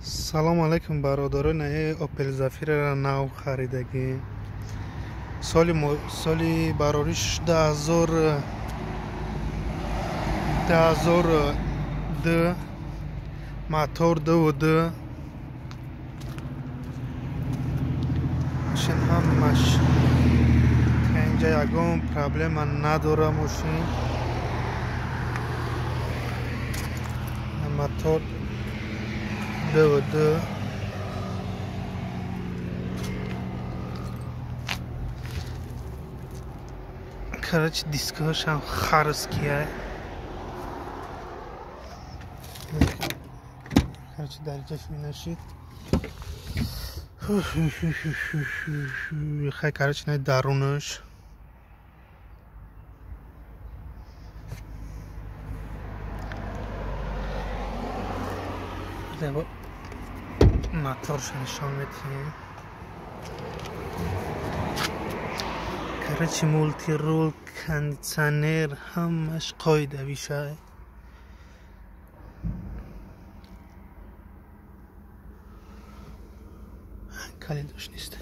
سلام علیکم برادران. اپل زفیر را نو خریدگی سالی براریش 2002 موتور 2 ماشین همش که اینجا یکم پرابلم نداره. ماشین موتور 2 کرچ دیسکاش هم خرس کیه کرچ درجهش می نشید خیلی کرچ نه درونش دبا موتورش نشان میدیم. کرچ مولتی رول کندیشنر همش قاعده بیشه کلیدش نیست.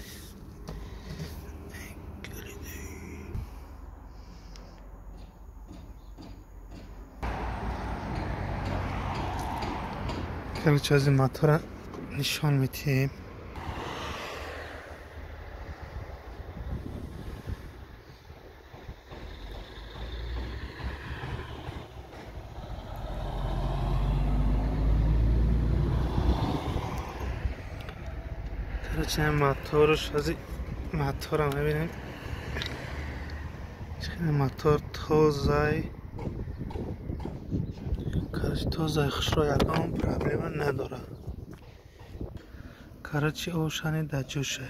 کرچ از این موتور نشان میدیم. کرچ موتورش از این موتور هم ببینیم چه موتور تازه کرچ تازه خوش را یکم پرابلم نداره. کرچ اوشانی در جوشه